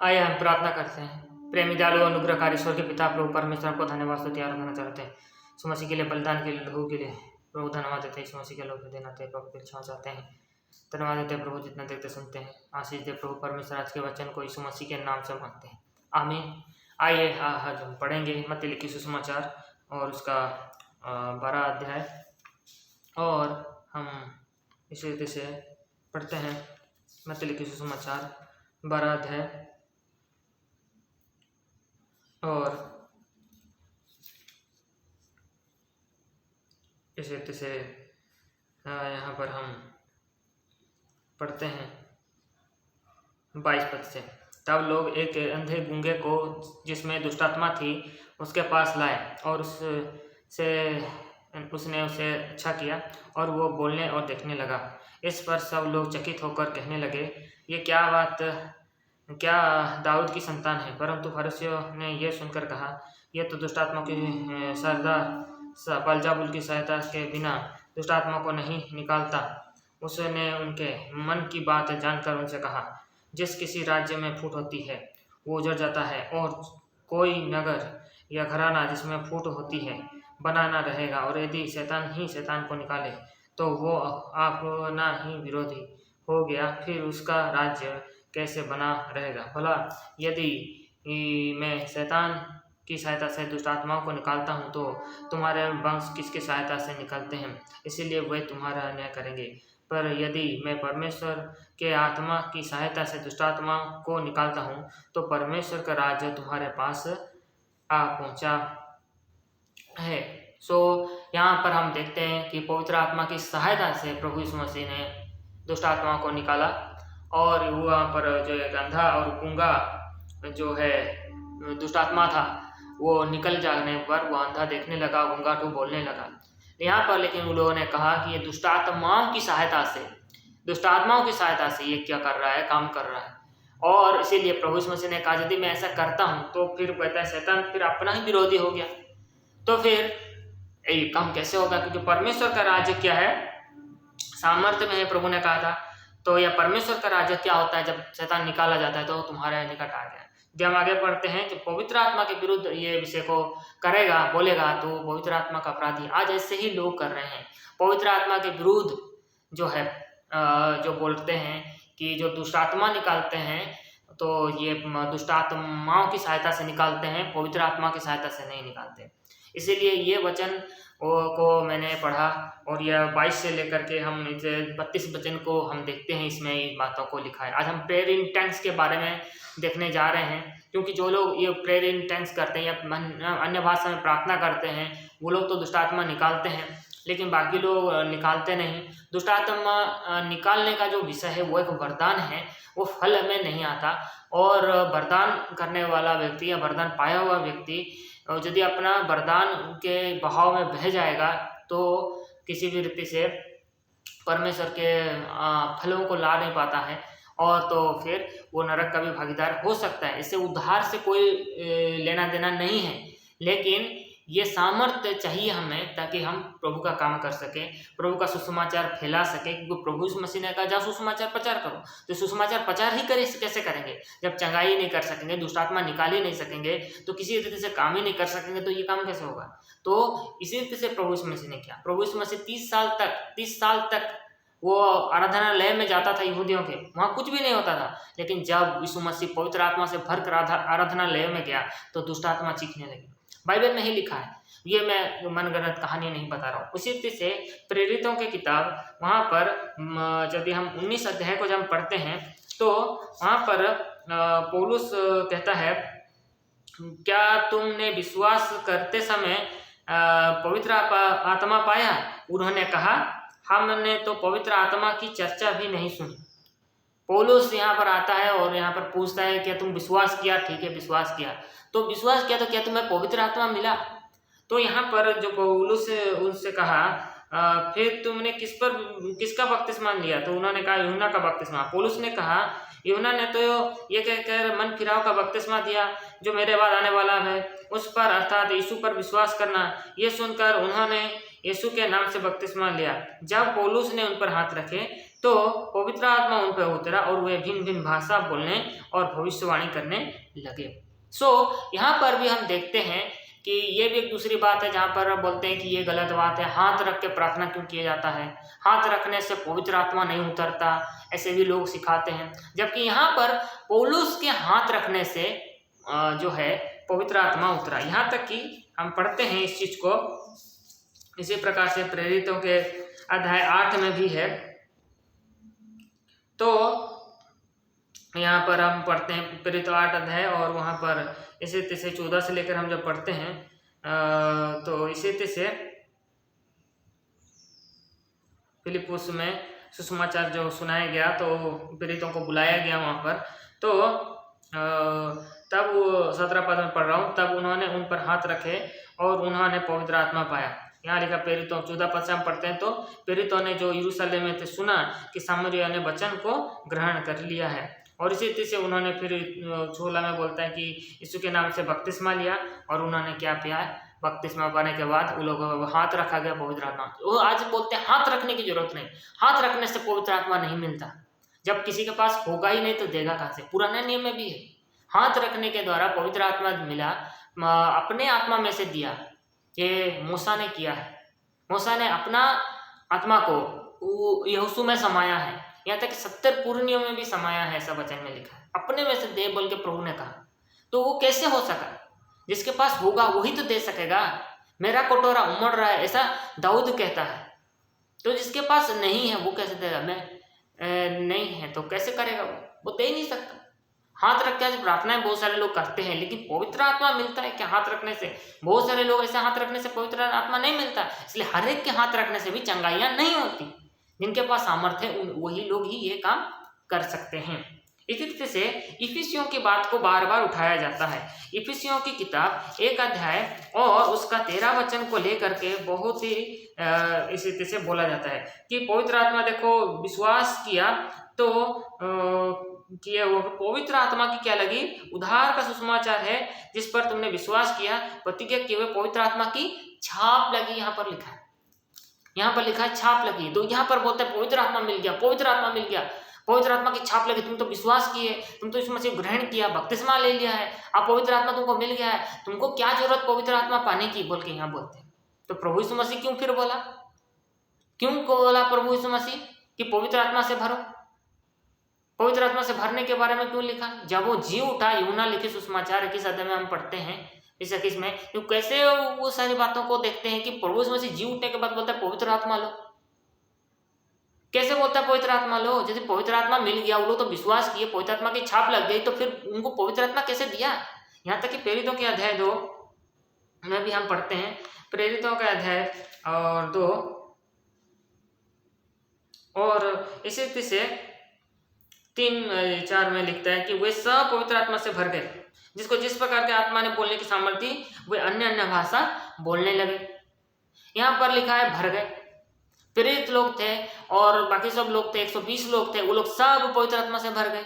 आइए हम प्रार्थना करते हैं। प्रेमी दयालु अनुग्रहकारी ईश्वर के पिता प्रभु परमेश्वर को धन्यवाद स्तुति आराधना चाहते हैं। यीशु मसीह के लिए बलिदान के लिए लहू के लिए प्रभु धन्यवाद देते हैं। यीशु मसीह के लोग देना थे प्रभु क्षमा चाहते हैं। धन्यवाद देते हैं प्रभु जितना देखते सुनते हैं। आशीष दे प्रभु परमेश्वर आज के वचन को यीशु मसीह के नाम से मांगते हैं, आमीन। आइए आज हम पढ़ेंगे मत्ती लिखी सुसमाचार और उसका 12 अध्याय, और हम इसी रीति से पढ़ते हैं। मत्ती लिखी सुसमाचार 12 अध्याय और इस रीति से यहाँ पर हम पढ़ते हैं 22 पद से। तब लोग एक अंधे गूंगे को जिसमें दुष्टात्मा थी उसके पास लाए और उसने उसे अच्छा किया और वो बोलने और देखने लगा। इस पर सब लोग चकित होकर कहने लगे, ये क्या बात, क्या दाऊद की संतान है? परंतु फरीसियों ने यह सुनकर कहा, यह तो दुष्टात्मा की सरदार बलजबूल की सहायता के बिना दुष्टात्मा को नहीं निकालता। उसने उनके मन की बात जानकर उनसे कहा, जिस किसी राज्य में फूट होती है वो उजड़ जाता है, और कोई नगर या घराना जिसमें फूट होती है बनाना रहेगा। और यदि शैतान ही शैतान को निकाले तो वो अपना ही विरोधी हो गया, फिर उसका राज्य कैसे बना रहेगा? भला यदि मैं शैतान की सहायता से दुष्टात्माओं को निकालता हूँ तो तुम्हारे वंश किसकी सहायता से निकलते हैं? इसीलिए वे तुम्हारा अन्याय करेंगे। पर यदि मैं परमेश्वर के आत्मा की सहायता से दुष्टात्मा को निकालता हूँ तो परमेश्वर का राज्य तुम्हारे पास आ पहुँचा है। यहाँ पर हम देखते हैं कि पवित्र आत्मा की सहायता से प्रभु यीशु मसीह ने दुष्टात्माओं को निकाला, और वहाँ पर जो एक अंधा और गूंगा जो है दुष्टात्मा था वो निकल जाने पर वो अंधा देखने लगा, गूंगा तो बोलने लगा। यहाँ पर लेकिन उन लोगों ने कहा कि ये दुष्टात्माओं की सहायता से ये क्या कर रहा है, काम कर रहा है। और इसीलिए प्रभु यीशु मसीह ने कहा, यदि मैं ऐसा करता हूँ तो फिर कहता है शैतान फिर अपना ही विरोधी हो गया, तो फिर ये काम कैसे होगा? क्योंकि परमेश्वर का राज्य क्या है, सामर्थ्य में है, प्रभु ने कहा था। तो यह परमेश्वर का राज्य क्या होता है? जब शैतान निकाला जाता है तो तुम्हारे निकट आ गया। जब हम आगे पढ़ते हैं कि पवित्र आत्मा के विरुद्ध ये विषय को करेगा, बोलेगा तो पवित्र आत्मा का अपराधी। आज ऐसे ही लोग कर रहे हैं, पवित्र आत्मा के विरुद्ध जो है जो बोलते हैं कि जो दुष्टात्मा निकालते हैं तो ये दुष्टात्माओं की सहायता से निकालते हैं, पवित्र आत्मा की सहायता से नहीं निकालते। इसीलिए ये वचन को मैंने पढ़ा, और यह 22 से लेकर के हम 32 वचन को हम देखते हैं, इसमें इन बातों को लिखा है। आज हम प्रेयर इन टंग्स के बारे में देखने जा रहे हैं, क्योंकि जो लोग ये प्रेयर इन टंग्स करते हैं या अन्य भाषा में प्रार्थना करते हैं वो लोग तो दुष्टात्मा निकालते हैं, लेकिन बाकी लोग निकालते नहीं। दुष्टात्मा निकालने का जो विषय है वो एक वरदान है, वो फल में नहीं आता। और वरदान करने वाला व्यक्ति या वरदान पाया हुआ व्यक्ति यदि अपना वरदान के बहाव में बह जाएगा तो किसी भी रीति से परमेश्वर के फलों को ला नहीं पाता है, और तो फिर वो नरक का भी भागीदार हो सकता है। इससे उद्धार से कोई लेना देना नहीं है, लेकिन ये सामर्थ्य चाहिए हमें ताकि हम प्रभु का काम कर सकें, प्रभु का सुसमाचार फैला सकें। क्योंकि प्रभु यीशु मसीह ने कहा, जाओ सुसमाचार प्रचार करो। तो सुसमाचार प्रचार ही कैसे करेंगे जब चंगाई नहीं कर सकेंगे, दुष्टात्मा निकाल ही नहीं सकेंगे, तो किसी रीति से काम ही नहीं कर सकेंगे, तो ये काम कैसे होगा? तो इसी रीति से प्रभु यीशु मसीह ने किया। प्रभु यीशु मसीह 30 साल तक वो आराधनालय में जाता था यहूदियों के, वहाँ कुछ भी नहीं होता था। लेकिन जब यीशु मसीह पवित्र आत्मा से भरकर आराधनालय में गया तो दुष्टात्मा चीखने लगी। बाइबल में ही लिखा है, ये मैं मनगढ़ंत कहानी नहीं बता रहा हूँ। उसी रीति से प्रेरितों की किताब, वहाँ पर यदि हम 19 अध्याय को जब हम पढ़ते हैं तो वहाँ पर पौलुस कहता है, क्या तुमने विश्वास करते समय पवित्र आत्मा पाया? उन्होंने कहा, हमने तो पवित्र आत्मा की चर्चा भी नहीं सुनी। पौलुस यहाँ पर आता है और यहाँ पर पूछता है, क्या तुम विश्वास किया? ठीक है, विश्वास किया। तो विश्वास किया तो क्या तुम्हें पवित्र आत्मा मिला? तो यहाँ पर जो पौलुस उनसे कहा, फिर तुमने किसका बपतिस्मा लिया? तो उन्होंने कहा, यूहन्ना का बपतिस्मा। पौलुस ने कहा, यूहन्ना ने तो ये कहकर मन फिराव का बपतिस्मा दिया, जो मेरे बाद आने वाला है उस पर अर्थात यीशु पर विश्वास करना। ये सुनकर उन्होंने यीशु के नाम से बपतिस्मा लिया। जब पौलुस ने उन पर हाथ रखे तो पवित्र आत्मा उन पर उतरा और वे भिन्न भिन्न भाषा बोलने और भविष्यवाणी करने लगे। यहाँ पर भी हम देखते हैं कि ये भी एक दूसरी बात है जहाँ पर बोलते हैं कि ये गलत बात है, हाथ रख के प्रार्थना क्यों किया जाता है, हाथ रखने से पवित्र आत्मा नहीं उतरता, ऐसे भी लोग सिखाते हैं। जबकि यहाँ पर पौलुस के हाथ रखने से जो है पवित्र आत्मा उतरा। यहाँ तक कि हम पढ़ते हैं इस चीज को, इसी प्रकार से प्रेरितों के अध्याय 8 में भी है। तो यहाँ पर हम पढ़ते हैं प्रेरित 8 अध्याय, और वहाँ पर इसी तरह से 14 से लेकर हम जब पढ़ते हैं तो इसी तरह से फिलिप्पुस में सुसमाचार जो सुनाया गया, तो प्रेरितों को बुलाया गया वहाँ पर। तो तब 17 पद में पढ़ रहा हूँ, तब उन्होंने उन पर हाथ रखे और उन्होंने पवित्र आत्मा पाया। यहाँ लिखा प्रेरितों 14 पद से हम पढ़ते हैं, तो प्रेरितों ने जो यरूशलेम में थे सुना कि सामरिया ने वचन को ग्रहण कर लिया है, और इसी तरह से उन्होंने फिर 16 में बोलता है कि यीशु के नाम से बपतिस्मा लिया, और उन्होंने क्या किया, बपतिस्मा पाने के बाद उन लोगों को हाथ रखा गया पवित्र आत्मा। वो आज बोलते हैं हाथ रखने की जरूरत नहीं, हाथ रखने से पवित्र आत्मा नहीं मिलता। जब किसी के पास होगा ही नहीं तो देगा कहाँ से? पुराने नियम में भी है, हाथ रखने के द्वारा पवित्र आत्मा मिला, अपने आत्मा में से दिया। ये मूसा ने किया है, मूसा ने अपना आत्मा को यहोशू में समाया है, यहाँ तक कि 70 पूर्व नियम में भी समाया है, ऐसा वचन में लिखा है। अपने में से दे बोल के प्रभु ने कहा, तो वो कैसे हो सका? जिसके पास होगा वही तो दे सकेगा। मेरा कटोरा उमड़ रहा है, ऐसा दाऊद कहता है, तो जिसके पास नहीं है वो कैसे देगा? मैं नहीं है तो कैसे करेगा? वो दे ही नहीं सकता। हाथ रख के प्रार्थनाएं बहुत सारे लोग करते हैं, लेकिन पवित्र आत्मा मिलता है क्या हाथ रखने से? बहुत सारे लोग ऐसे हाथ रखने से पवित्र आत्मा नहीं मिलता। इसलिए हर एक के हाथ रखने से भी चंगाइयां नहीं होती। जिनके पास सामर्थ्य है वही लोग ही ये काम कर सकते हैं। इसी तरह से इफिसियों की बात को बार बार उठाया जाता है। इफिसियों की किताब 1 अध्याय और उसका 13 वचन को लेकर के बहुत ही इसी तरह से बोला जाता है कि पवित्र आत्मा, देखो विश्वास किया तो किया वो पवित्र आत्मा की क्या लगी? उद्धार का सुसमाचार है जिस पर तुमने विश्वास किया, प्रतिज्ञा किए हुए पवित्र आत्मा की छाप लगी। यहाँ पर लिखा है, यहाँ पर लिखा है छाप लगी। तो यहाँ पर बोलते हैं पवित्र आत्मा मिल गया, पवित्र आत्मा मिल गया, पवित्र आत्मा की छाप लगी। तुम तो विश्वास किए, तुम तो इसमें से ग्रहण किया, बपतिस्मा ले लिया है, अब पवित्र आत्मा तुमको मिल गया है, तुमको क्या जरूरत पवित्र आत्मा पाने की? बोल के यहाँ बोलते हैं। तो प्रभु यीशु मसीह क्यों फिर बोला, क्यों बोला प्रभु यीशु मसीह कि पवित्र आत्मा से भरो? पवित्र आत्मा से भरने के बारे में क्यों लिखा? जब वो जी उठा, यूहन्ना लिखित सुसमाचार 21 अध्याय में हम पढ़ते हैं, इस 21 में, तो कैसे वो सारी बातों को देखते हैं कि प्रभु यीशु मसीह जी उठने के बाद बोलता है पवित्र आत्मा लो। कैसे बोलता है पवित्र आत्मा लो? यदि पवित्र आत्मा मिल गया, वो लोग तो विश्वास किए, पवित्र आत्मा की छाप लग गई, तो फिर उनको पवित्र आत्मा कैसे दिया? यहाँ तक कि प्रेरितों के अध्याय 2 में भी हम पढ़ते हैं, प्रेरितों का अध्याय और 2 और इसी तरह से 3-4 में लिखता है कि वे सब पवित्र आत्मा से भर गए, जिसको जिस प्रकार के आत्मा ने बोलने की सामर्थ्य दी, वे अन्य अन्य भाषा बोलने लगे। यहाँ पर लिखा है भर गए। प्रेरित लोग थे और बाकी सब लोग थे, 120 लोग थे, वो लोग सब पवित्र आत्मा से भर गए।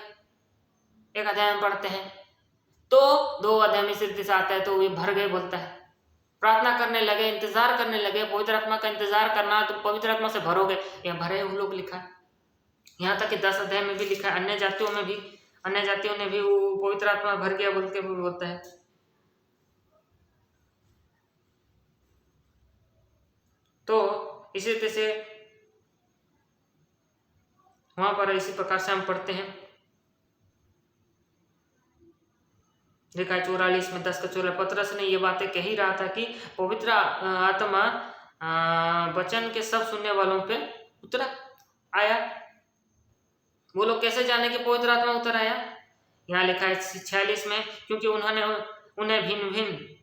1 अध्याय में पढ़ते हैं, तो 2 अध्याय में से आता है, तो वे भर गए बोलता है। प्रार्थना करने लगे, इंतजार करने लगे, पवित्र आत्मा का इंतजार करना, तो पवित्र आत्मा से भरोगे, यहाँ भरे वो लोग लिखा है। यहाँ तक कि 10 अध्याय में भी लिखा है, अन्य जातियों ने भी वो पवित्र आत्मा भर गया बोल के बोलता है। तो इसी तरह से वहां पर इसी प्रकार से हम पढ़ते हैं, लिखा है 44 में 10 का 14, पतरस ने ये बातें कह ही रहा था कि पवित्र आत्मा वचन के सब सुनने वालों पे उतर आया। वो लोग कैसे जाने कि पवित्र आत्मा उतर आया? यहाँ लिखा है 46 में, क्योंकि उन्हें भिन्न भिन्न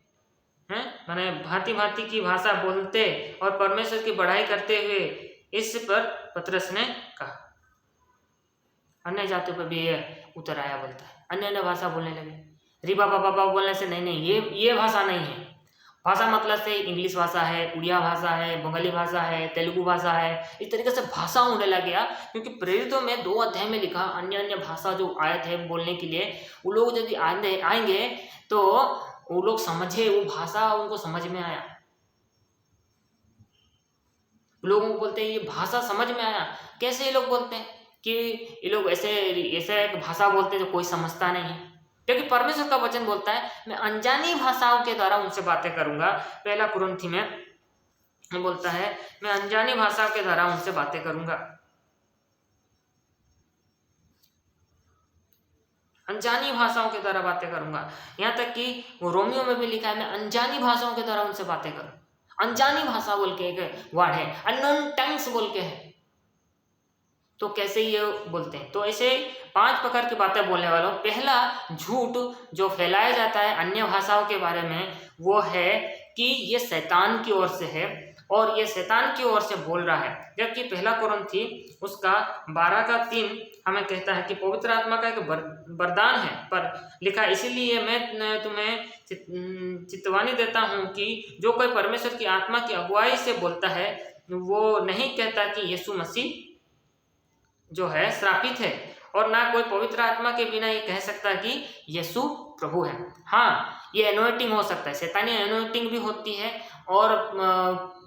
माने भांति भांति की भाषा बोलते और परमेश्वर की बढ़ाई करते हुए, इस पर पतरस ने कहा। अन्य जातियों पर भी ये उतर आया बोलता है, अन्य अन्य भाषा बोलने लगे। रिबा बाबा बोलने से नहीं, ये भाषा नहीं है। भाषा मतलब से इंग्लिश भाषा है, उड़िया भाषा है, बंगाली भाषा है, तेलुगु भाषा है, इस तरीके से भाषा होने लग गया। क्योंकि प्रेरितों में 2 अध्याय में लिखा अन्य अन्य भाषा जो आए थे बोलने के लिए, वो लोग यदि आएंगे तो वो लोग समझे, वो भाषा उनको समझ में आया। लोगों को बोलते हैं ये भाषा समझ में आया। कैसे ये लोग बोलते हैं कि ये लोग ऐसे ऐसे एक भाषा बोलते हैं जो कोई समझता नहीं है, क्योंकि परमेश्वर का वचन बोलता है मैं अनजानी भाषाओं के द्वारा उनसे बातें करूंगा। पहला कुरिन्थी में बोलता है मैं अनजानी भाषाओं के द्वारा उनसे बातें करूंगा, अनजानी भाषाओं के द्वारा बातें करूंगा। यहाँ तक कि रोमियो में भी लिखा है मैं अनजानी भाषाओं के द्वारा उनसे बातें करूँ। अनजानी भाषा बोल के एक वर्ड है, अननोन टंग्स बोल के है। तो कैसे ये बोलते हैं? तो ऐसे 5 प्रकार की बातें बोलने वालों। पहला झूठ जो फैलाया जाता है अन्य भाषाओं के बारे में, वो है कि ये शैतान की ओर से है और ये शैतान की ओर से बोल रहा है। जबकि पहला कुरिन्थी उसका 12:3 हमें कहता है कि पवित्र आत्मा का एक वरदान है, पर लिखा इसीलिए मैं तुम्हें चितवानी देता हूँ कि जो कोई परमेश्वर की आत्मा की अगुवाई से बोलता है वो नहीं कहता कि यीशु मसीह जो है श्रापित है, और ना कोई पवित्र आत्मा के बिना ये कह सकता कि यीशु प्रभु है। हाँ, ये एनोइंटिंग हो सकता है, शैतानी एनोइंटिंग भी होती है और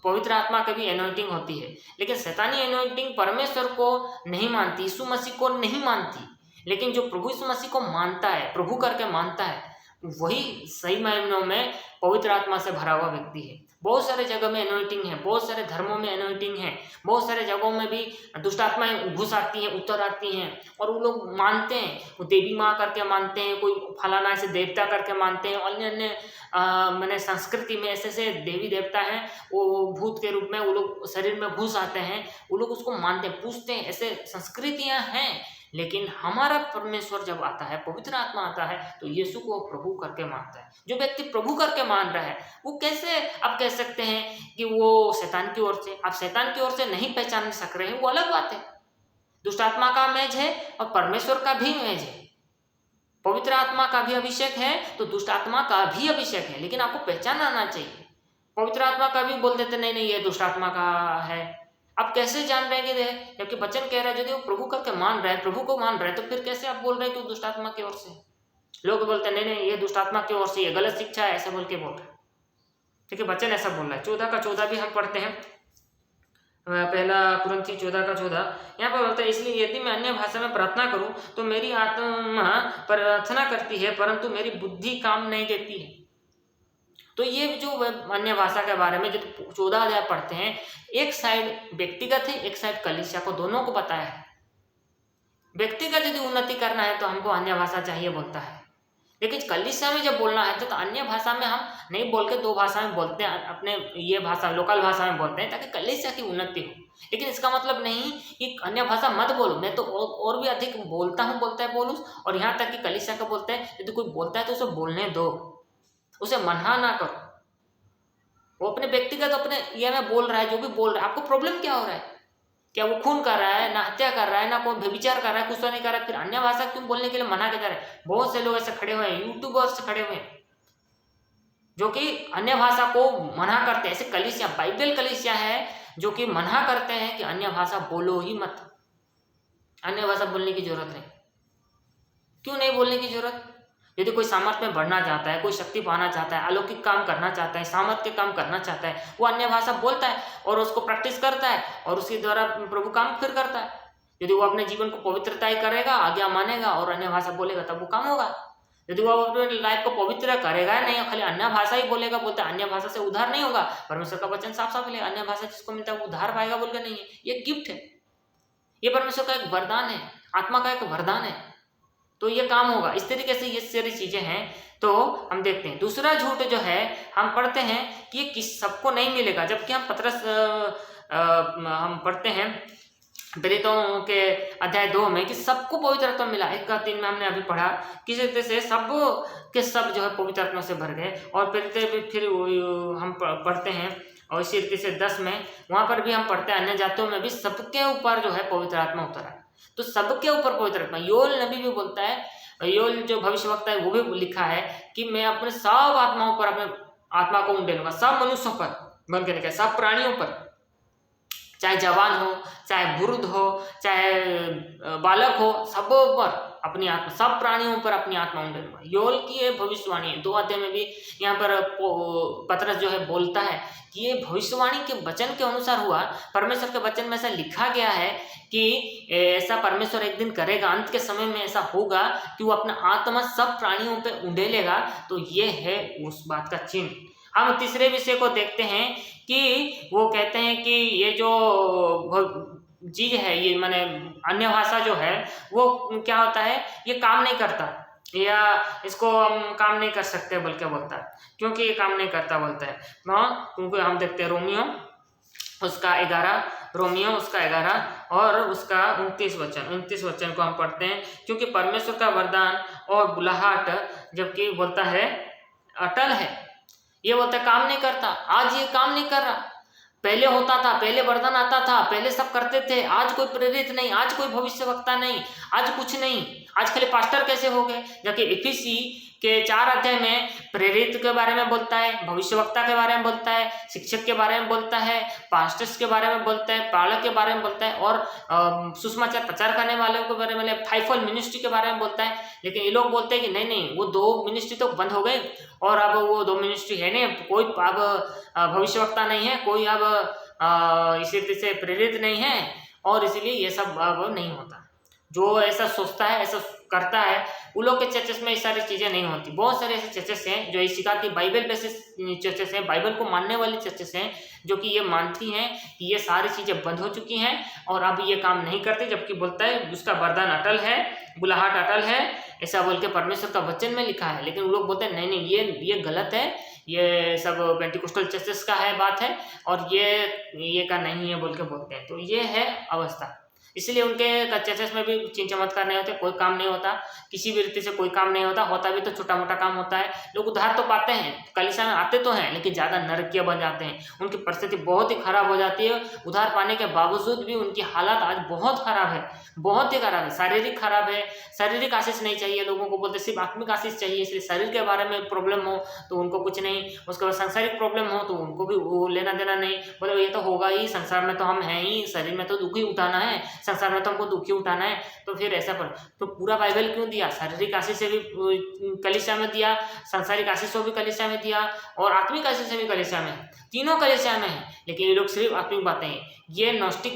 पवित्र आत्मा की भी एनोइंटिंग होती है, लेकिन शैतानी एनोइंटिंग परमेश्वर को नहीं मानती, यीशु मसीह को नहीं मानती। लेकिन जो प्रभु यीशु मसीह को मानता है, प्रभु करके मानता है, वही सही मायनों में पवित्र आत्मा से भरा हुआ व्यक्ति है। बहुत सारे जगह में एनोइंटिंग है, बहुत सारे धर्मों में एनोइंटिंग है, बहुत सारे जगहों में भी दुष्ट आत्माएं घुस आती हैं, उतर आती हैं, और वो लोग मानते हैं, वो देवी माँ करके मानते हैं, कोई फलाना ऐसे देवता करके मानते हैं। अन्य अन्य मैंने संस्कृति में ऐसे ऐसे देवी देवता हैं, वो भूत के रूप में वो लोग शरीर में घुस आते हैं, वो लोग उसको मानते हैं, पूजते हैं। ऐसे संस्कृतियाँ हैं। लेकिन हमारा परमेश्वर जब आता है, पवित्र आत्मा आता है, तो यीशु को प्रभु करके मानता है। जो व्यक्ति प्रभु करके मान रहा है वो कैसे आप कह सकते हैं कि वो शैतान की ओर से? आप शैतान की ओर से नहीं पहचान सक रहे हैं, वो अलग बात है। दुष्ट आत्मा का मैज है और परमेश्वर का भी मैज है। पवित्र आत्मा का भी अभिषेक है तो दुष्ट आत्मा का भी अभिषेक है, लेकिन आपको पहचान आना चाहिए। पवित्र आत्मा का भी बोल देते नहीं ये दुष्ट आत्मा का है। आप कैसे जान रहे हैं कि जबकि वचन कह रहा है यदि वो प्रभु करके मान रहा है, प्रभु को मान रहा है, तो फिर कैसे आप बोल रहे हैं कि वो दुष्ट आत्मा की ओर से? लोग बोलते हैं नहीं ये दुष्ट आत्मा की ओर से, ये गलत शिक्षा है, ऐसे बोल के बोल रहे हैं। ठीक है, वचन ऐसा बोल रहा है। 14:14 भी हम पढ़ते हैं, पहला कुरिन्थी 14:14 यहाँ पर बोलता है इसलिए यदि मैं अन्य भाषा में प्रार्थना करूं तो मेरी आत्मा प्रार्थना करती है परंतु मेरी बुद्धि काम नहीं देती है। तो ये जो अन्य भाषा के बारे में जो 14 अध्याय पढ़ते हैं, एक साइड व्यक्तिगत है, एक साइड कलीसिया को, दोनों को पता है। व्यक्तिगत यदि उन्नति करना है तो हमको अन्य भाषा चाहिए बोलता है, लेकिन कलीसिया में जब बोलना है तो अन्य भाषा में हम नहीं बोल के 2 भाषा में बोलते हैं, अपने ये भाषा लोकल भाषा में बोलते हैं ताकि कलीसिया की उन्नति हो। लेकिन इसका मतलब नहीं कि अन्य भाषा मत बोलो, मैं तो और भी अधिक बोलता हूँ, बोलता है पौलुस, और यहाँ तक कि कलीसिया का बोलते हैं यदि कोई बोलता है तो उसे बोलने दो, उसे मना ना करो। वो अपने व्यक्तिगत अपने ये में बोल रहा है, जो भी बोल रहा है, आपको प्रॉब्लम क्या हो रहा है? क्या वो खून कर रहा है, ना हत्या कर रहा है, ना कोई व्यभिचार कर रहा है, कुछ तो नहीं कर रहा है, फिर अन्य भाषा क्यों बोलने के लिए मना कर रहा है? बहुत से लोग ऐसे खड़े हुए हैं, यूट्यूबर्स खड़े हुए हैं जो कि अन्य भाषा को मना करते हैं। ऐसे कलीसिया, बाइबल कलीसिया है जो कि मना करते हैं कि अन्य भाषा बोलो ही मत, अन्य भाषा बोलने की जरूरत नहीं। क्यों नहीं बोलने की जरूरत? यदि कोई सामर्थ्य में बढ़ना चाहता है, कोई शक्ति पाना चाहता है, अलौकिक काम करना चाहता है, सामर्थ्य के काम करना चाहता है, वो अन्य भाषा बोलता है और उसको प्रैक्टिस करता है और उसके द्वारा प्रभु काम फिर करता है। यदि वो अपने जीवन को पवित्रता करेगा, आज्ञा मानेगा और अन्य भाषा बोलेगा, तब वो काम होगा। यदि वो अपने लाइफ को पवित्र करेगा नहीं, खाली अन्य भाषा ही बोलेगा, बोलता है अन्य भाषा से उद्धार नहीं होगा। परमेश्वर का वचन साफ साफ है, अन्य भाषा जिसको मिलता है वो उद्धार पाएगा बोल के नहीं है। ये गिफ्ट है, ये परमेश्वर का एक वरदान है, आत्मा का एक वरदान है, तो ये काम होगा। इस तरीके से ये सारी चीजें हैं। तो हम देखते हैं दूसरा झूठ जो है, हम पढ़ते हैं कि ये किस सबको नहीं मिलेगा, जबकि हम पतरस हम पढ़ते हैं प्रेरितों के अध्याय 2 में कि सबको पवित्र आत्मा मिला। 1:3 में हमने अभी पढ़ा किसी तरह से सब के सब जो है पवित्र आत्मा से भर गए। और फिर हम पढ़ते हैं और इसी रीति से 10 में वहाँ पर भी हम पढ़ते हैं अन्य जातियों में भी सबके ऊपर जो है पवित्र आत्मा उतरा। तो सबके ऊपर पवित्र आत्मा, योएल नबी भी बोलता है, योएल जो भविष्यवक्ता है वो भी लिखा है कि मैं अपने सब आत्माओं पर अपने आत्मा को उंडेलूंगा, सब मनुष्यों पर, बन के लिखा है, सब प्राणियों पर, चाहे जवान हो, चाहे वृद्ध हो, चाहे बालक हो, सब पर अपनी आत्मा, सब प्राणियों पर अपनी आत्मा उंडे लूंगा। योल की ये भविष्यवाणी है। 2 अध्याय में भी यहाँ पर पतरस जो है बोलता है कि ये भविष्यवाणी के वचन के अनुसार हुआ। परमेश्वर के वचन में ऐसा लिखा गया है कि ऐसा परमेश्वर एक दिन करेगा, अंत के समय में ऐसा होगा कि वो अपना आत्मा सब प्राणियों पे उंडेलेगा। तो ये है उस बात का चिन्ह। हम तीसरे विषय को देखते हैं कि वो कहते हैं कि ये जो चीज है, ये माने अन्य भाषा जो है वो क्या होता है, ये काम नहीं करता, या इसको हम काम नहीं कर सकते बोल के बोलता है। क्योंकि ये काम नहीं करता बोलता है, क्योंकि हम देखते हैं रोमियो उसका 11 और उसका 29 वचन को हम पढ़ते हैं। क्योंकि परमेश्वर का वरदान और बुलाहट जबकि बोलता है अटल है। ये बोलता है काम नहीं करता, आज ये काम नहीं कर रहा, पहले होता था, पहले वरदान आता था, पहले सब करते थे, आज कोई प्रेरित नहीं, आज कोई भविष्यवक्ता नहीं, आज कुछ नहीं, आज खाली पास्टर कैसे हो गए। जबकि इफिसी के 4 अध्याय में प्रेरित के बारे में बोलता है, भविष्यवक्ता के बारे में बोलता है, शिक्षक के बारे में बोलता है, पास्टर्स के बारे में बोलता है, पालक के बारे में बोलता है, और सुसमाचार प्रचार करने वालों के बारे में, फाइवफोल्ड मिनिस्ट्री के बारे में बोलता है। लेकिन ये लोग बोलते हैं कि नहीं, वो 2 मिनिस्ट्री तो बंद हो गई और अब वो 2 मिनिस्ट्री है नहीं, कोई अब भविष्यवक्ता नहीं है, कोई अब इसी तरह से प्रेरित नहीं है, और इसलिए ये सब अब नहीं होता। जो ऐसा सोचता है, ऐसा करता है, उन लोग के चर्चेस में ये सारी चीज़ें नहीं होती। बहुत सारे ऐसे चर्चेस हैं जो ये सिखाती, बाइबल बेसिस चर्चेस हैं, बाइबल को मानने वाली चर्चेस हैं, जो कि ये मानती हैं कि ये सारी चीज़ें बंद हो चुकी हैं और अब ये काम नहीं करते। जबकि बोलता है उसका वरदान अटल है, बुलाहट अटल है, ऐसा बोल के परमेश्वर का वचन में लिखा है। लेकिन लोग बोलते हैं नहीं, ये गलत है, ये सब पेंटिकोस्टल चर्चेस का है बात है, और ये का नहीं है बोल के बोलते हैं। तो ये है अवस्था। इसलिए उनके चर्चेस में भी चिन्ह चमत्कार नहीं होते, कोई काम नहीं होता, किसी भी रीति से कोई काम नहीं होता, होता भी तो छोटा मोटा काम होता है। लोग उद्धार तो पाते हैं, कलीसिया में आते तो हैं, लेकिन ज़्यादा नरकीय बन जाते हैं, उनकी परिस्थिति बहुत ही खराब हो जाती है। उद्धार पाने के बावजूद भी उनकी हालत आज बहुत खराब है, बहुत ही खराब है, शारीरिक खराब है। शारीरिक आशीष नहीं चाहिए लोगों को, बोलते सिर्फ आत्मिक आशीष चाहिए। इसलिए शरीर के बारे में प्रॉब्लम हो तो उनको कुछ नहीं, उसके बाद सांसारिक प्रॉब्लम हो तो उनको भी वो लेना देना नहीं। बोले ये तो होगा ही, संसार में तो हम हैं ही, शरीर में तो दुख ही उठाना है, संसार में तो हमको दुखी उठाना है। तो फिर ऐसा पर तो पूरा बाइबल क्यों दिया? शारीरिक आशीष से भी कलीसिया में दिया, सांसारिक आशीष से भी कलीसिया में दिया, और आत्मिक आशीष से भी कलीसिया में, तीनों कलीसिया में है। लेकिन ये लोग सिर्फ आत्मिक बातें हैं। ये नॉस्टिक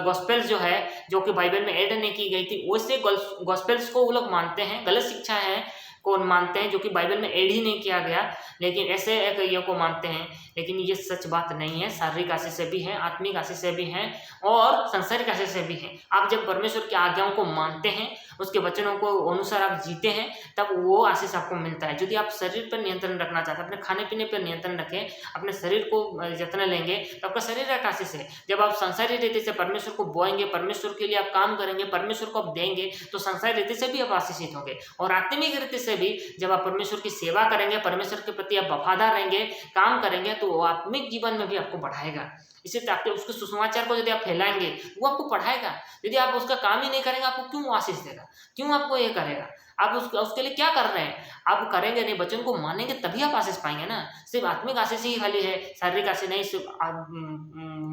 गॉस्पेल्स जो है, जो कि बाइबल में ऐड नहीं की गई थी, वैसे गॉस्पेल्स को वो लोग मानते हैं, गलत शिक्षा है को मानते हैं, जो कि बाइबल में ऐड ही नहीं किया गया, लेकिन ऐसे एक ये को मानते हैं। लेकिन ये सच बात नहीं है। शारीरिक आशीष से भी है, आत्मिक आशीष से भी है, और सांसारिक आशीष से भी है। आप जब परमेश्वर की आज्ञाओं को मानते हैं, उसके वचनों को अनुसार आप जीते हैं, तब वो आशीष आपको मिलता है। यदि आप शरीर पर नियंत्रण रखना चाहते हैं, अपने खाने पीने पर नियंत्रण रखें, अपने शरीर को जतन लेंगे, तो आपका शरीर एक आशीष है। जब आप संसारिक रीति से परमेश्वर को बोएंगे, परमेश्वर के लिए आप काम करेंगे, परमेश्वर को आप देंगे, तो संसारिक रीति से भी आप आशीषित होंगे। और आत्मिक रीति से भी जब आप परमेश्वर की सेवा करेंगे, परमेश्वर के प्रति आप वफादार रहेंगे, काम करेंगे, तो वो आत्मिक जीवन में भी आपको बढ़ाएगा। इसी तरह उसके सुसमाचार को यदि आप फैलाएंगे, वो आपको पढ़ाएगा। यदि आप उसका काम ही नहीं करेंगे, आपको क्यों आशीष देगा, क्यों आपको ये करेगा? आप उसके लिए क्या कर रहे हैं? आप करेंगे नहीं, वचन को मानेंगे, तभी आप आशीष पाएंगे ना। सिर्फ आत्मिक आशीष ही खाली है, शारीरिक आशीष नहीं, सिर्फ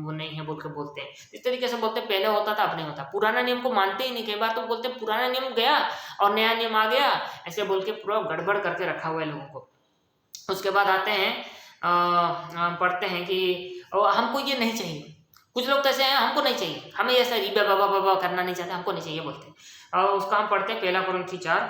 वो नहीं है बोल के बोलते हैं। इस तरीके से बोलते हैं पहले होता था, अब नहीं होता। पुराना नियम को मानते ही नहीं। कई बार तो बोलते हैं पुराना नियम गया और नया नियम आ गया, ऐसे बोल के पूरा गड़बड़ करके रखा हुआ है लोगों को। उसके बाद आते हैं पढ़ते हैं कि हमको ये नहीं चाहिए। कुछ लोग तो ऐसे हैं, हमको नहीं चाहिए, हमें ऐसा रिबा बाबा बाबा करना नहीं चाहते, हमको नहीं चाहिए बोलते हैं। और उसका हम पढ़ते हैं 1 कुरिन्थी 4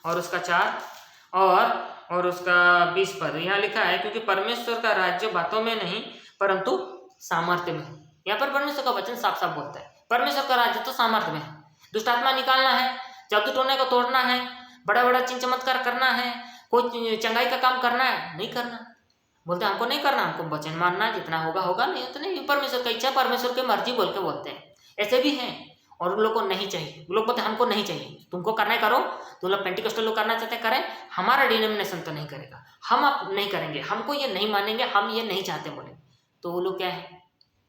और उसका 4 और उसका 20 पद। यहाँ लिखा है, क्योंकि परमेश्वर का राज्य बातों में नहीं परंतु सामर्थ्य में। यहाँ पर परमेश्वर का वचन साफ साफ बोलता है, परमेश्वर का राज्य तो सामर्थ्य में है। दुष्टात्मा निकालना है, जादू टोने को तोड़ना है, बड़ा बड़ा चिन्ह चमत्कार करना है, कोई चंगाई का काम करना है, नहीं करना। बोलते हैं हमको नहीं करना, हमको वचन मानना, जितना होगा होगा, नहीं तो नहीं। परमेश्वर का इच्छा, परमेश्वर की मर्जी बोल के बोलते हैं। ऐसे भी हैं। और उन लोग को नहीं चाहिए, वो लोग बोलते हैं हमको नहीं चाहिए, तुमको करना है करो। तो लोग पेंटिकोस्टल लोग करना चाहते हैं करें, हमारा डिनोमिनेशन तो नहीं करेगा, हम आप नहीं करेंगे, हमको ये नहीं मानेंगे, हम ये नहीं चाहते बोले। तो वो लोग क्या है,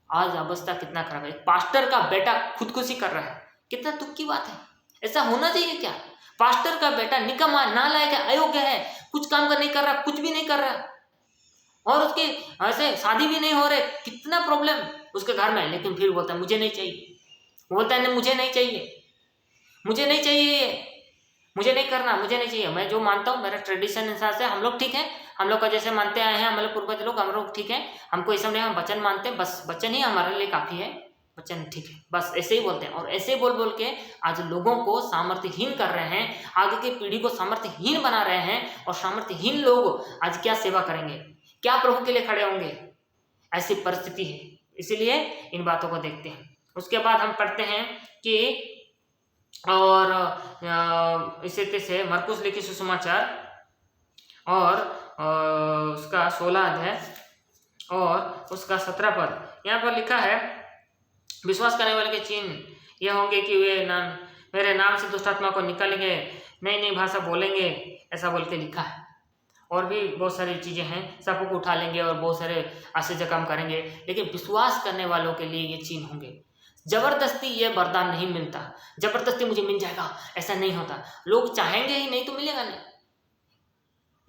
आज अवस्था कितना खराब है। पास्टर का बेटा खुदकुशी कर रहा है, कितना दुख की बात है। ऐसा होना चाहिए क्या? पास्टर का बेटा निकम्मा, नालायक है, अयोग्य है, कुछ काम का नहीं कर रहा, कुछ भी नहीं कर रहा, और उसके ऐसे शादी भी नहीं हो रहे, कितना प्रॉब्लम उसके घर में, लेकिन फिर बोलता है मुझे नहीं चाहिए। वो बोलता है नहीं, मुझे नहीं चाहिए, मुझे नहीं चाहिए, मुझे नहीं करना, मुझे नहीं चाहिए, मैं जो मानता हूँ मेरा ट्रेडिशन हिसाब से हम लोग ठीक है, हम लोग का जैसे मानते आए हैं हम लोग पूर्वज लोग, हम लोग ठीक है, हमको ये सब नहीं, हम वचन मानते हैं, बस वचन ही हमारे लिए काफ़ी है, वचन ठीक है, बस ऐसे ही बोलते हैं। और ऐसे बोल बोल के आज लोगों को सामर्थ्यहीन कर रहे हैं, आगे की पीढ़ी को सामर्थ्यहीन बना रहे हैं, और सामर्थ्यहीन लोग आज क्या सेवा करेंगे, क्या प्रभु के लिए खड़े होंगे, ऐसी परिस्थिति है। इसीलिए इन बातों को देखते हैं। उसके बाद हम पढ़ते हैं कि और इसी तरह से मरकुस लिखी सुसमाचार और उसका 16 अध्याय और उसका 17 पद, यहाँ पर लिखा है विश्वास करने वाले के चिन्ह यह होंगे कि वे मेरे नाम से दुष्ट आत्मा को निकालेंगे, नई नई भाषा बोलेंगे, ऐसा बोल के लिखा है। और भी बहुत सारी चीज़ें हैं, सबको को उठा लेंगे और बहुत सारे आश्चर्य काम करेंगे, लेकिन विश्वास करने वालों के लिए ये चिन्ह होंगे। जबरदस्ती ये वरदान नहीं मिलता, जबरदस्ती मुझे मिल जाएगा ऐसा नहीं होता, लोग चाहेंगे ही नहीं तो मिलेगा नहीं,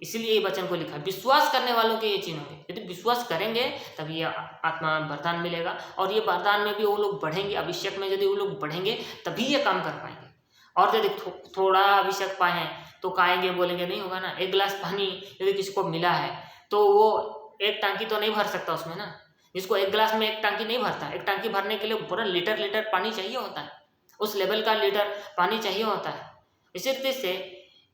इसलिए ये वचन को लिखा है। विश्वास करने वालों के ये चिन्ह होंगे, यदि विश्वास करेंगे तभी ये आत्मा वरदान मिलेगा, और ये वरदान में भी वो लोग बढ़ेंगे, अभिषेक में यदि वो लोग बढ़ेंगे तभी ये काम कर पाएंगे। और यदि थोड़ा अभिषेक पाए तो खाएंगे बोलेंगे नहीं होगा ना। एक गिलास पानी यदि किसी को मिला है तो वो एक टांकी तो नहीं भर सकता उसमें ना, जिसको एक गिलास में एक टांकी नहीं भरता, एक टांकी भरने के लिए पूरा लीटर पानी चाहिए होता है, उस लेवल का लीटर पानी चाहिए होता है। इसी तरह से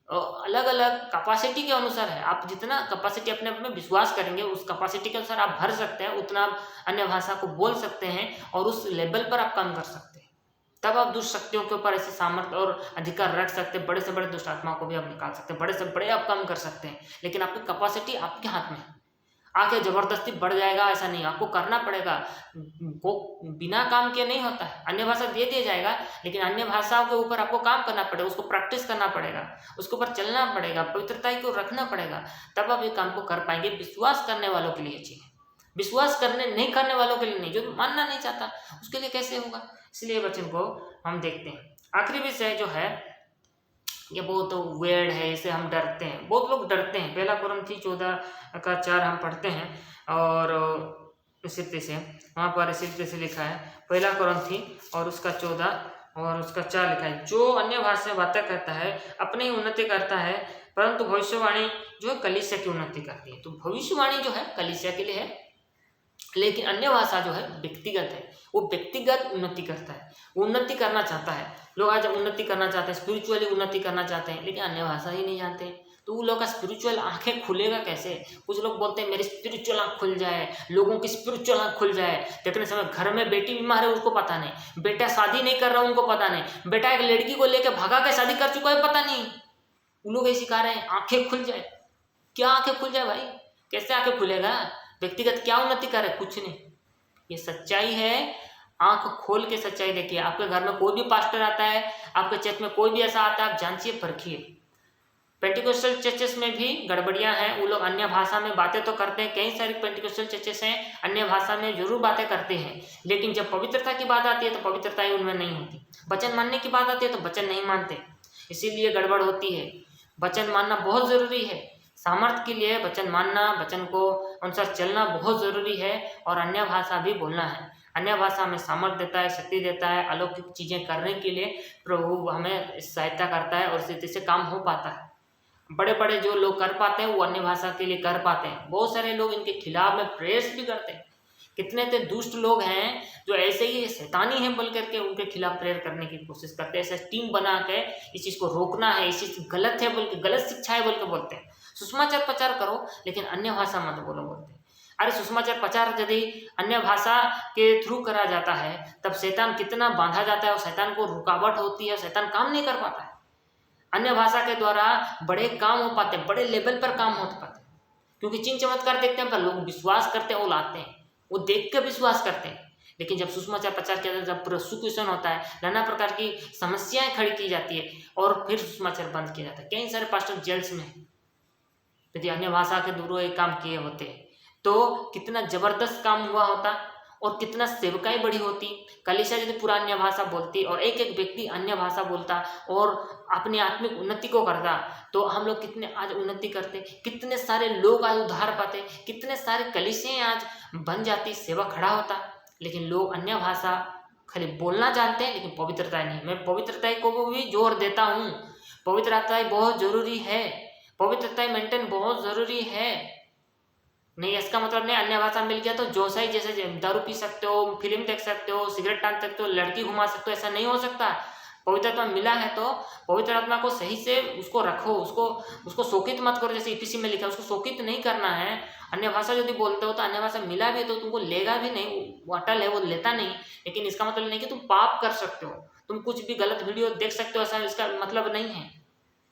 अलग अलग कैपेसिटी के अनुसार है, आप जितना कैपेसिटी अपने आप में विश्वास करेंगे उस कैपेसिटी के अनुसार आप भर सकते हैं, उतना आप अन्य भाषा को बोल सकते हैं और उस लेवल पर आप काम कर सकते हैं। तब आप दुष्ट शक्तियों के ऊपर ऐसे सामर्थ्य और अधिकार रख सकते हैं, बड़े से बड़े दुष्ट आत्माओं को भी आप निकाल सकते हैं, बड़े से बड़े आप काम कर सकते हैं, लेकिन आपकी कैपेसिटी आपके हाथ में है। आके जबरदस्ती बढ़ जाएगा ऐसा नहीं, आपको करना पड़ेगा, वो बिना काम के नहीं होता है। अन्य भाषा दे दिया जाएगा, लेकिन अन्य भाषाओं के ऊपर आपको काम करना पड़ेगा, उसको प्रैक्टिस करना पड़ेगा, उसके ऊपर चलना पड़ेगा, पवित्रता को रखना पड़ेगा, तब आप ये काम को कर पाएंगे। विश्वास करने वालों के लिए चाहिए, विश्वास करने नहीं करने वालों के लिए नहीं, जो मानना नहीं चाहता उसके लिए कैसे होगा। इसलिए वचन को हम देखते हैं। आखिरी विषय जो है ये बहुत वेड है, इसे हम डरते हैं, बहुत लोग डरते हैं। पहला कुरिन्थी 14:4 हम पढ़ते हैं, और इसी तरह से वहाँ पर इसी तरह से लिखा है, पहला कुरिन्थी और उसका 14 और उसका 4 लिखा है, जो अन्य भाषा में बातें करता है अपनी उन्नति करता है, परंतु भविष्यवाणी जो है कलीसिया की उन्नति करती है। तो भविष्यवाणी जो है कलीसिया के लिए है, लेकिन अन्य भाषा जो है व्यक्तिगत है, वो व्यक्तिगत उन्नति करता है, वो उन्नति करना चाहता है। लोग आज उन्नति करना चाहते हैं, स्पिरिचुअली उन्नति करना चाहते हैं, लेकिन अन्य भाषा ही नहीं जानते, तो वो लोग का स्पिरिचुअल आंखें खुलेगा कैसे। कुछ लोग बोलते हैं मेरी स्पिरिचुअल आंख खुल जाए, लोगों की स्पिरिचुअल आंख खुल जाए, देखने समय घर में बेटी बीमार है उसको पता नहीं, बेटा शादी नहीं कर रहा उनको पता नहीं, बेटा एक लड़की को लेकर भागा के शादी कर चुका है पता नहीं, वो लोग ऐसे सिखा रहे हैं आंखें खुल जाए। क्या आंखें खुल जाए भाई, कैसे आंखें खुलेगा, व्यक्तिगत क्या उन्नति करे, कुछ नहीं। ये सच्चाई है, आंख खोल के सच्चाई देखिए। आपके घर में कोई भी पास्टर आता है, आपके चर्च में कोई भी ऐसा आता है, आप जांचिए परखिए। पेंटिकोस्टल चर्चेस में भी गड़बड़ियां हैं, वो लोग अन्य भाषा में बातें तो करते हैं, कई सारी पेंटिकोस्टल चर्चेस हैं अन्य भाषा में जरूर बातें करते हैं, लेकिन जब पवित्रता की बात आती है तो पवित्रता ही उनमें नहीं होती। वचन मानने की बात आती है तो वचन नहीं मानते, इसीलिए गड़बड़ होती है। वचन मानना बहुत जरूरी है, सामर्थ्य के लिए वचन मानना, वचन को अनुसार चलना बहुत जरूरी है, और अन्य भाषा भी बोलना है। अन्य भाषा में सामर्थ्य देता है, शक्ति देता है, अलौकिक चीजें करने के लिए प्रभु हमें सहायता करता है, और इसी तरह से काम हो पाता है। बड़े बड़े जो लोग कर पाते हैं वो अन्य भाषा के लिए कर पाते हैं। बहुत सारे लोग इनके खिलाफ में प्रेस भी करते हैं, कितने तो दुष्ट लोग हैं जो ऐसे ही शैतानी है बोल करके उनके खिलाफ प्रेयर करने की कोशिश करते हैं, ऐसे टीम बना के इस चीज़ को रोकना है, इस चीज़ गलत है बोल के, गलत शिक्षा है बोल के बोलते हैं। सुसमाचार प्रचार करो लेकिन अन्य भाषा मत बोलो बोलते हैं। अरे सुसमाचार प्रचार यदि अन्य भाषा के थ्रू करा जाता है तब शैतान कितना बांधा जाता है, और शैतान को रुकावट होती है, शैतान काम नहीं कर पाता है। अन्य भाषा के द्वारा बड़े काम हो पाते हैं, बड़े लेवल पर काम हो पाते हैं, क्योंकि चिन्ह चमत्कार देखते हैं पर लोग विश्वास करते हैं, वो लाते हैं, वो देख के विश्वास करते हैं। लेकिन जब सुसमाचार प्रचार किया जाता है, जब प्रोसिक्यूशन होता है, नाना प्रकार की समस्याएं खड़ी की जाती है, और फिर सुसमाचार बंद किया जाता है। कई सारे पास्टर जेल्स में यदि अन्य भाषा के दूर एक काम किए होते तो कितना जबरदस्त काम हुआ होता, और कितना सेवकाई बड़ी होती। कलीसिया यदि पूरा अन्य भाषा बोलती और एक एक व्यक्ति अन्य भाषा बोलता और अपनी आत्मिक उन्नति को करता, तो हम लोग कितने आज उन्नति करते, कितने सारे लोग आज उद्धार पाते, कितने सारे कलीसियाएं आज बन जाती, सेवा खड़ा होता। लेकिन लोग अन्य भाषा खाली बोलना जानते हैं लेकिन पवित्रता नहीं। मैं पवित्रता को भी जोर देता हूँ, पवित्रता बहुत जरूरी है, पवित्रता मेंटेन बहुत जरूरी है। नहीं इसका मतलब नहीं अन्य भाषा मिल गया तो जो सही जैसे दारू पी सकते हो, फिल्म देख सकते हो, सिगरेट टान सकते हो, लड़की घुमा सकते हो, ऐसा नहीं हो सकता। पवित्र आत्मा मिला है तो पवित्र आत्मा को सही से उसको रखो, उसको शोकित मत करो। जैसे ईपीसी में लिखा है उसको शोकित नहीं करना है। अन्य भाषा यदि बोलते हो तो अन्य भाषा मिला भी तो तुमको लेगा भी नहीं, वो अटल है, वो लेता नहीं। लेकिन इसका मतलब नहीं कि तुम पाप कर सकते हो, तुम कुछ भी गलत वीडियो देख सकते हो, ऐसा इसका मतलब नहीं है।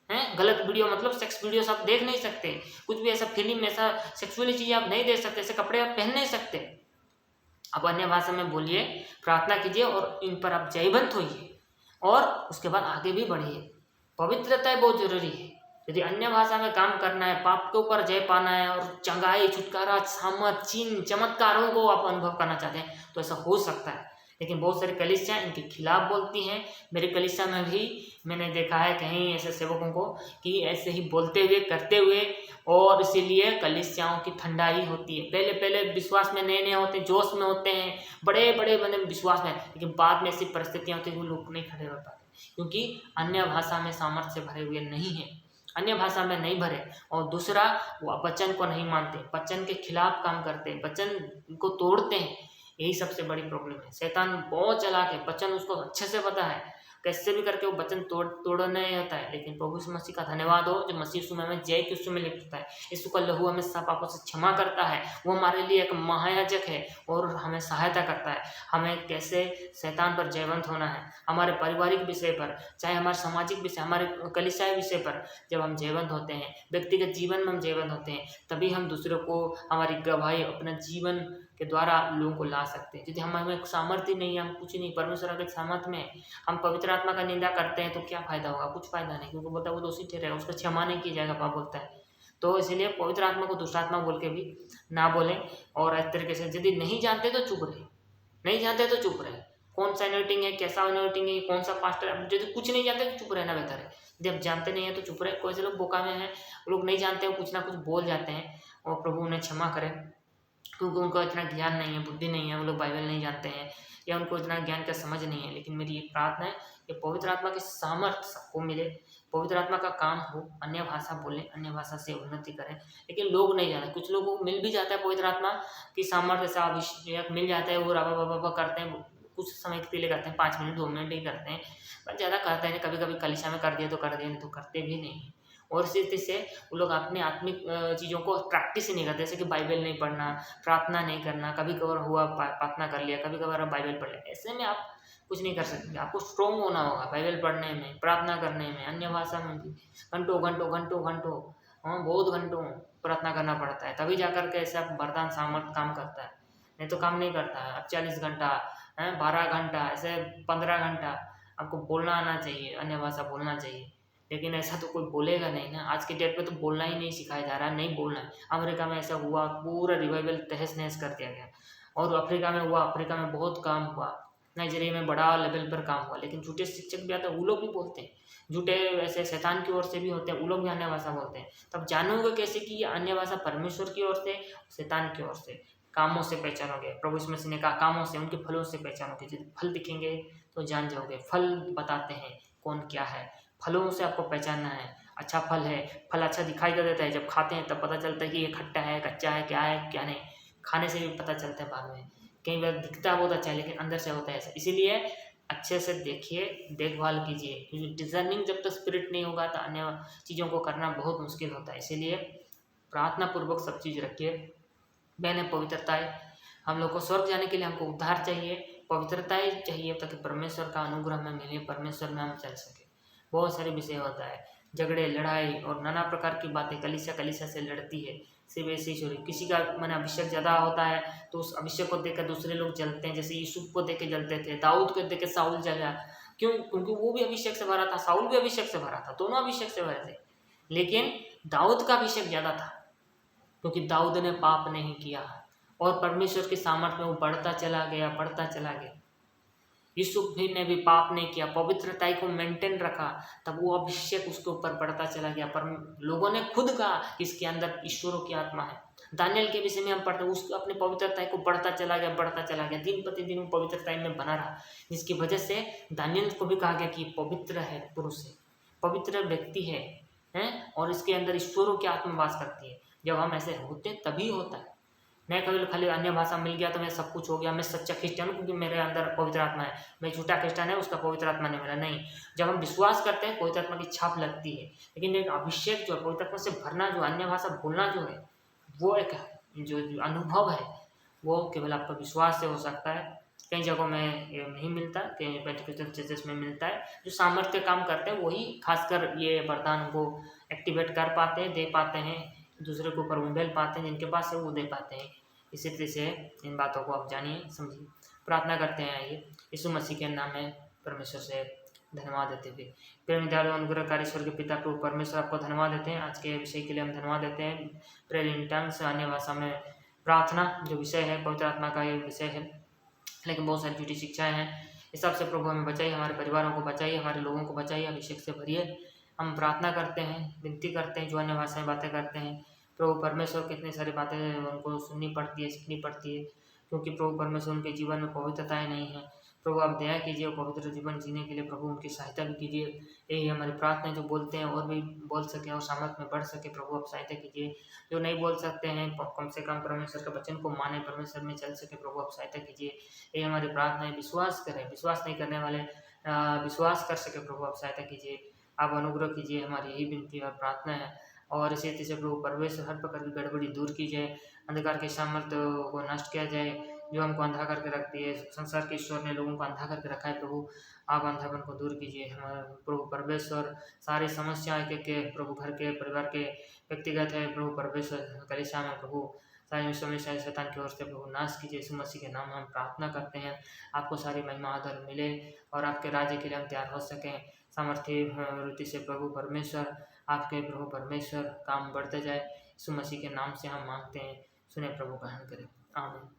हैं गलत वीडियो मतलब सेक्स वीडियो आप देख नहीं सकते, कुछ भी ऐसा फिल्म ऐसा सेक्सुअली चीज़ आप नहीं देख सकते, ऐसे कपड़े आप पहन नहीं सकते। आप अन्य भाषा में बोलिए, प्रार्थना कीजिए और इन पर आप जयवंत होइए और उसके बाद आगे भी बढ़िए। पवित्रता बहुत जरूरी है। यदि अन्य भाषा में काम करना है, पाप के ऊपर जय पाना है और चंगाई, छुटकारा, सामर्थ, चिन्ह, चमत्कारों को आप अनुभव करना चाहते हैं तो ऐसा हो सकता है। लेकिन बहुत सारी कलीसियाँ इनके खिलाफ बोलती हैं। मेरी कलीसिया में भी मैंने देखा है कहीं ऐसे सेवकों को कि ऐसे ही बोलते हुए करते हुए, और इसीलिए कलीसियाओं की ठंडाई होती है। पहले पहले विश्वास में नए नए होते हैं, जोश में होते हैं, बड़े बड़े बने विश्वास में, लेकिन बाद में ऐसी परिस्थितियाँ होती हैं वो लोग नहीं खड़े हो पाते क्योंकि अन्य भाषा में सामर्थ्य से भरे हुए नहीं है, अन्य भाषा में नहीं भरे। और दूसरा वो वचन को नहीं मानते, वचन के खिलाफ काम करते हैं, वचन को तोड़ते हैं। यही सबसे बड़ी प्रॉब्लम है। शैतान बहुत चालाक है, वचन उसको अच्छे से पता है कैसे भी करके वो वचन तोड़ना ही होता है। लेकिन प्रभु यीशु मसीह का धन्यवाद हो जो मसीह यीशु में हमें जय के यीशु में लिखता है। यीशु का लहू हमें सब पापों से क्षमा करता है, वो हमारे लिए एक महायाजक है और हमें सहायता करता है हमें कैसे शैतान पर जयवंत होना है। हमारे पारिवारिक विषय पर, चाहे हमारे सामाजिक विषय, हमारे कलीसियाई विषय पर जब हम जयवंत होते हैं, व्यक्तिगत जीवन में हम जयवंत होते हैं, तभी हम दूसरों को हमारी गवाही अपना जीवन के द्वारा लोगों को ला सकते हैं। यदि हमें सामर्थ्य नहीं है, हम कुछ नहीं, परमेश्वर के सामर्थ्य में हम पवित्र आत्मा का निंदा करते हैं तो क्या फायदा होगा? कुछ फायदा नहीं, क्योंकि बोलता है वो दोषी ठहरेगा, उसका क्षमा नहीं किया जाएगा, पाप बोलता है। तो इसीलिए पवित्र आत्मा को दुष्ट आत्मा बोल के भी ना बोलें। और इस तरीके से यदि नहीं जानते तो चुप रहे, नहीं जानते तो चुप रहे। कौन सा एनोटिंग है, कैसा एनोटिंग है, कौन सा पास्टर, यदि कुछ नहीं जानते तो चुप रहना बेहतर है। यदि आप जानते नहीं है तो चुप रहे। कोई से लोग बोका में हैं, लोग नहीं जानते, वो कुछ ना कुछ बोल जाते हैं और प्रभु उन्हें क्षमा करें क्योंकि उनको इतना ज्ञान नहीं है, बुद्धि नहीं है, वो लोग बाइबल नहीं जानते हैं या उनको इतना ज्ञान का समझ नहीं है। लेकिन मेरी ये प्रार्थना है कि पवित्र आत्मा की सामर्थ्य सबको मिले, पवित्र आत्मा का काम हो, अन्य भाषा बोलें, अन्य भाषा से उन्नति करें। लेकिन लोग नहीं जानते, कुछ लोगों को मिल भी जाता है पवित्र आत्मा की सामर्थ्य से अभिषेक मिल जाता है, वो रबा बाबा करते हैं, कुछ समय के लिए करते हैं, 5 मिनट 2 मिनट ही करते हैं, पर ज़्यादा करते हैं। कभी कभी कलिशा में कर दिया तो कर दिया, नहीं तो करते भी नहीं। और इसी रीति से वो लोग अपने आत्मिक चीज़ों को प्रैक्टिस ही नहीं करते, जैसे कि बाइबल नहीं पढ़ना, प्रार्थना नहीं करना, कभी कभार हुआ प्रार्थना कर लिया, कभी कभार बाइबल पढ़ लिया, ऐसे में आप कुछ नहीं कर सकते। आपको स्ट्रोंग होना होगा बाइबल पढ़ने में, प्रार्थना करने में, अन्य भाषा में भी घंटों घंटों घंटों घंटों, हाँ बहुत घंटों प्रार्थना करना पड़ता है, तभी जाकर के ऐसा वरदान सामर्थ काम करता है, नहीं तो काम नहीं करता है। अब 40 घंटा, 12 घंटा, ऐसे 15 घंटा आपको बोलना आना चाहिए, अन्य भाषा बोलना चाहिए। लेकिन ऐसा तो कोई बोलेगा नहीं ना, आज के डेट में तो बोलना ही नहीं सिखाया जा रहा है, नहीं बोलना है। अमेरिका में ऐसा हुआ, पूरा रिवाइवल तहस नहस कर दिया गया। और अफ्रीका में हुआ, अफ्रीका में बहुत काम हुआ, नाइजीरिया में बड़ा लेवल पर काम हुआ। लेकिन झूठे शिक्षक भी आते हैं, वो लोग भी बोलते हैं, झूठे ऐसे शैतान की ओर से भी होते हैं, वो लोग भी अन्य भाषा बोलते हैं। तब जानोगे कैसे कि ये अन्य भाषा परमेश्वर की ओर से, शैतान की ओर से? कामों से पहचानोगे। प्रभु यीशु मसीह ने कहा कामों से, उनके फलों से पहचानोगे। यदि फल दिखेंगे तो जान जाओगे। फल बताते हैं कौन क्या है, फलों से आपको पहचानना है। अच्छा फल है, फल अच्छा दिखाई तो देता है, जब खाते हैं तब पता चलता है कि ये खट्टा है, कच्चा है, क्या है क्या नहीं, खाने से भी पता चलता है बाद में। कई बार दिखता बहुत अच्छा है लेकिन अंदर से होता है ऐसा। इसीलिए अच्छे से देखिए, देखभाल कीजिए, क्योंकि डिजर्निंग जब तक स्पिरिट नहीं होगा तो अन्य चीज़ों को करना बहुत मुश्किल होता है। इसीलिए प्रार्थना पूर्वक सब चीज़ रखिए। मैंने पवित्रता है, हम लोग को स्वर्ग जाने के लिए हमको उद्धार चाहिए, पवित्रता ही चाहिए ताकि परमेश्वर का अनुग्रह हमें मिले, परमेश्वर में हम चल सके। बहुत सारे विषय होता है, झगड़े, लड़ाई और नाना प्रकार की बातें, कलीसिया से लड़ती है, सिर्फ ऐसे ही छोड़ी। किसी का मन अभिषेक ज़्यादा होता है तो उस अभिषेक को देखकर दूसरे लोग जलते हैं, जैसे यूसुफ को देख के जलते थे, दाऊद को देख के साउल जला। क्यों? क्योंकि वो भी अभिषेक से भरा था, साउल भी अभिषेक से भरा था, दोनों अभिषेक से भरे थे। लेकिन दाऊद का अभिषेक ज़्यादा था क्योंकि दाऊद ने पाप नहीं किया और परमेश्वर की सामर्थ्य में वो बढ़ता चला गया, बढ़ता चला गया। यीशु भी ने भी पाप नहीं किया, पवित्रता को मेंटेन रखा, तब वो अभिषेक उसके ऊपर बढ़ता चला गया। पर लोगों ने खुद कहा कि इसके अंदर ईश्वरों की आत्मा है। दानियल के विषय में हम पढ़ते हैं, उसको अपनी पवित्रता को बढ़ता चला गया, बढ़ता चला गया, दिन प्रतिदिन वो पवित्रता में बना रहा, जिसकी वजह से दानियल को भी कहा गया कि पवित्र है, पुरुष है, पवित्र व्यक्ति है, और इसके अंदर ईश्वरों की आत्मा वास करती है। जब हम ऐसे होते तभी होता है। मैं कभी खाली अन्य भाषा मिल गया तो मैं सब कुछ हो गया, मैं सच्चा क्रिश्चियन हूँ क्योंकि मेरे अंदर पवित्र आत्मा है, मैं झूठा क्रिश्चियन है उसका पवित्र आत्मा नहीं मिला। नहीं, जब हम विश्वास करते हैं पवित्र आत्मा की छाप लगती है, लेकिन एक अभिषेक जो पवित्र आत्मा से भरना, जो अन्य भाषा बोलना जो है, वो एक जो अनुभव है, वो केवल आपका विश्वास से हो सकता है। कई जगहों में ये नहीं मिलता, कई पेंटिकॉस्टल चर्चेस में मिलता है। जो सामर्थ्य काम करते हैं वही खासकर ये वरदान को एक्टिवेट कर पाते हैं, दे पाते हैं, दूसरे के ऊपर उंडेल पाते हैं, जिनके पास है वो दे पाते हैं। इसी तरह से इन बातों को आप जानिए, समझिए। प्रार्थना करते हैं आइए यीशु मसीह के नाम में परमेश्वर से धन्यवाद देते हुए। प्रेम दयालु अनुग्रहकारी ईश्वर के पिता प्रभु परमेश्वर, आपको धन्यवाद देते हैं आज के विषय के लिए, हम धन्यवाद देते हैं। प्रेयर इन टंग्स, अन्य भाषा में प्रार्थना जो विषय है, पवित्र आत्मा का ये विषय है, लेकिन बहुत सारी झूठी शिक्षाएं हैं। इस सबसे प्रभु हमें बचाइए, हमारे परिवारों को बचाइए, हमारे लोगों को बचाइए, अभिषेक से भरिए। हम प्रार्थना करते हैं, विनती करते हैं, जो अन्य भाषाएं बातें करते हैं प्रभु परमेश्वर, कितनी सारी बातें उनको सुननी पड़ती है, सीखनी पड़ती है, क्योंकि प्रभु परमेश्वर उनके जीवन में पवित्रताएं नहीं है। प्रभु आप दया कीजिए, पवित्र जीवन जीने के लिए प्रभु उनकी सहायता भी कीजिए। यही हमारी प्रार्थना है, जो बोलते हैं और भी बोल सके और सामर्थ में बढ़ सके, प्रभु आप सहायता कीजिए। जो नहीं बोल सकते हैं कम से कम परमेश्वर के वचन को माने, परमेश्वर में चल सके, प्रभु आप सहायता कीजिए। ये हमारी प्रार्थना है। विश्वास करें, विश्वास नहीं करने वाले विश्वास कर सके, प्रभु आप सहायता कीजिए, आप अनुग्रह कीजिए, हमारी यही विनती और प्रार्थना है। और इसी रीति से प्रभु परमेश्वर हर प्रकार की गड़बड़ी दूर की जाए, अंधकार के सामर्थ्य को नष्ट किया जाए जो हमको अंधा करके रखती है। संसार के ईश्वर ने लोगों को अंधा करके रखा है, प्रभु आप अंधापन को दूर कीजिए। हमारे प्रभु परमेश्वर सारी समस्याएं के प्रभु घर के परिवार के व्यक्तिगत है, प्रभु परमेश्वर कलीसिया में प्रभु सारी समस्याएं शैतान की ओर से प्रभु नाश कीजिए। यीशु मसीह के नाम हम प्रार्थना करते हैं, आपको सारी महिमा आदर मिले और आपके राज्य के लिए हम तैयार हो सकें। सामर्थ्य रीति से प्रभु परमेश्वर, आपके प्रभु परमेश्वर काम बढ़ते जाए। यीशु मसीह के नाम से हम मांगते हैं, सुने प्रभु ग्रहण करें, आमीन।